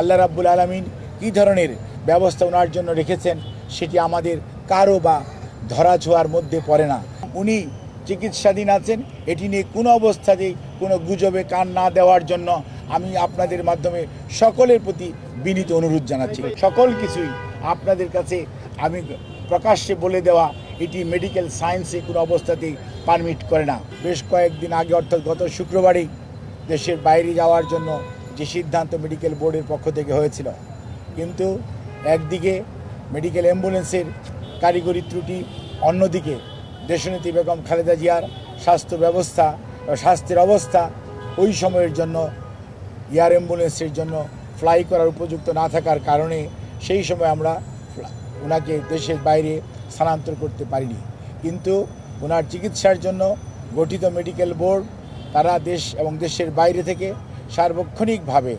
আল্লাহ রাব্বুল আলামিন কী ধরনের ব্যবস্থা ওনার জন্য রেখেছেন সেটি আমাদের কারো বা ধরা ছোঁয়ার মধ্যে পড়ে না। উনি চিকিৎসাধীন আছেন, এটি নিয়ে কোনো অবস্থাতেই কোনো গুজবে কান না দেওয়ার জন্য আমি আপনাদের মাধ্যমে সকলের প্রতি বিনীত অনুরোধ জানাচ্ছি। সকল কিছুই আপনাদের কাছে আমি প্রকাশ্যে বলে দেওয়া এটি মেডিকেল সায়েন্সে কোনো অবস্থাতেই পারমিট করে না। বেশ কয়েকদিন আগে অর্থাৎ গত শুক্রবারেই দেশের বাইরে যাওয়ার জন্য যে সিদ্ধান্ত মেডিকেল বোর্ডের পক্ষ থেকে হয়েছিল, কিন্তু একদিকে মেডিকেল অ্যাম্বুলেন্সের কারিগরি ত্রুটি, অন্যদিকে দেশনেত্রী বেগম খালেদা জিয়ার স্বাস্থ্যের অবস্থা ওই সময়ের জন্য এয়ার অ্যাম্বুলেন্সের জন্য ফ্লাই করার উপযুক্ত না থাকার কারণে সেই সময় আমরা ওনাকে দেশের বাইরে স্থানান্তর করতে পারিনি। কিন্তু ওনার চিকিৎসার জন্য গঠিত মেডিকেল বোর্ড তারা দেশ এবং দেশের বাইরে থেকে সার্বক্ষণিকভাবে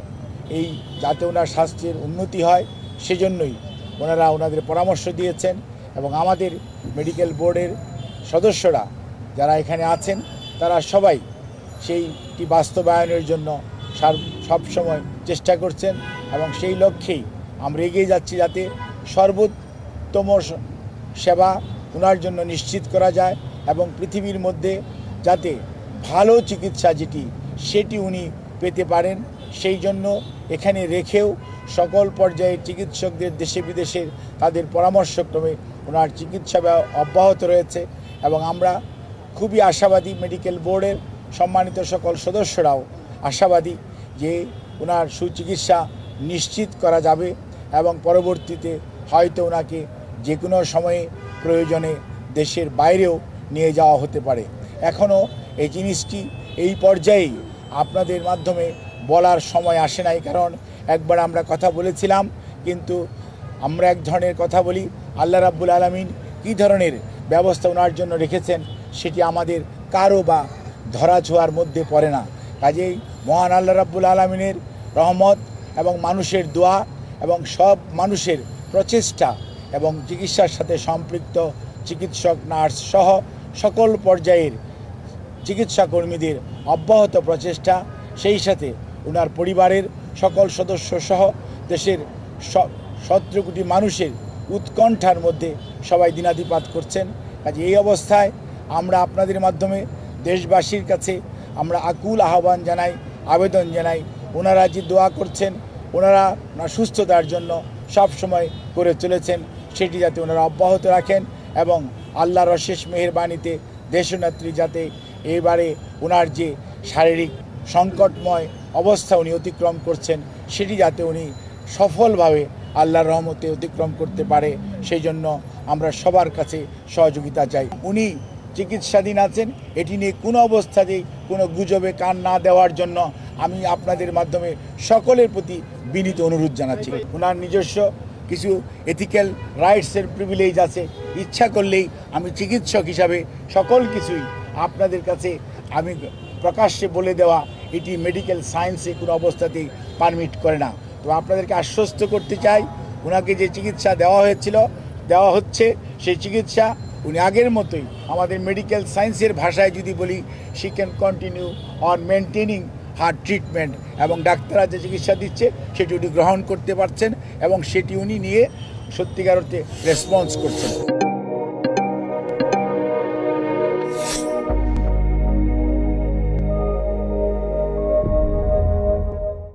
এই যাতে ওনার স্বাস্থ্যের উন্নতি হয় সেজন্যই ওনারা ওনাদের পরামর্শ দিয়েছেন এবং আমাদের মেডিকেল বোর্ডের সদস্যরা যারা এখানে আছেন তারা সবাই সেইটি বাস্তবায়নের জন্য সবসময় চেষ্টা করছেন এবং সেই লক্ষ্যেই আমরা এগিয়ে যাচ্ছি যাতে সর্বোত্তম সেবা ওনার জন্য নিশ্চিত করা যায় এবং পৃথিবীর মধ্যে যাতে ভালো চিকিৎসা সেটি উনি পেতে পারেন সেই জন্য এখানে রেখেও সকল পর্যায়ের চিকিৎসকদের দেশে বিদেশের তাদের পরামর্শক্রমে ওনার চিকিৎসা অব্যাহত রয়েছে এবং আমরা খুবই আশাবাদী, মেডিকেল বোর্ডের সম্মানিত সকল সদস্যরাও আশাবাদী যে ওনার সুচিকিৎসা নিশ্চিত করা যাবে এবং পরবর্তীতে হয়তো ওনাকে যে কোনো সময়ে প্রয়োজনে দেশের বাইরেও নিয়ে যাওয়া হতে পারে। এখনও এই জিনিসটি এই পর্যায়েই আপনাদের মাধ্যমে বলার সময় আসে নাই, কারণ একবার আমরা কথা বলেছিলাম, কিন্তু আমরা এক ধরনের কথা বলি, আল্লাহ রাব্বুল আলামিন কী ধরনের ব্যবস্থা ওনার জন্য রেখেছেন সেটি আমাদের কারো বা ধরা ছোঁয়ার মধ্যে পড়ে না। কাজেই মহান আল্লাহ রাব্বুল আলামিনের রহমত এবং মানুষের দোয়া এবং সব মানুষের প্রচেষ্টা এবং চিকিৎসার সাথে সম্পৃক্ত চিকিৎসক, নার্স সহ সকল পর্যায়ের চিকিৎসা কর্মীদের অব্যাহত প্রচেষ্টা, সেই সাথে ওনার পরিবারের সকল সদস্য সহ দেশের 17 কোটি মানুষের উৎকণ্ঠার মধ্যে সবাই দিনাতিপাত করছেন। কাজে এই অবস্থায় আমরা আপনাদের মাধ্যমে দেশবাসীর কাছে আমরা আকুল আহ্বান জানাই, আবেদন জানাই, ওনারা যে দোয়া করছেন, ওনারা সুস্থতার জন্য সব সময় করে চলেছেন, সেটি যাতে ওনারা অব্যাহত রাখেন এবং আল্লাহর অশেষ মেহেরবানিতে দেশনেত্রী যাতে এবারে ওনার যে শারীরিক সংকটময় অবস্থা উনি অতিক্রম করছেন সেটি যাতে উনি সফলভাবে আল্লাহর রহমতে অতিক্রম করতে পারে, সেই জন্য আমরা সবার কাছে সহযোগিতা চাই। উনি চিকিৎসাধীন আছেন, এটি নিয়ে কোনো অবস্থাতেই কোনো গুজবে কান না দেওয়ার জন্য আমি আপনাদের মাধ্যমে সকলের প্রতি বিনীত অনুরোধ জানাচ্ছি। ওনার নিজস্ব কিছু এথিক্যাল রাইটসের প্রিভিলেজ আছে, ইচ্ছা করলেই আমি চিকিৎসক হিসাবে সকল কিছুই আপনাদের কাছে আমি প্রকাশ্যে বলে দেওয়া এটি মেডিকেল সায়েন্সে কোনো অবস্থাতেই পারমিট করে না। তো আপনাদেরকে আশ্বস্ত করতে চাই, ওনাকে যে চিকিৎসা দেওয়া হচ্ছে সেই চিকিৎসা উনি আগের মতোই আমাদের মেডিকেল সায়েন্সের ভাষায় যদি বলি she can continue on maintaining her treatment, এবং ডাক্তাররা যে চিকিৎসা দিচ্ছে সেটি উনি গ্রহণ করতে পারছেন এবং সেটি উনি নিয়ে সত্যিকার অর্থে রেসপন্স করছেন।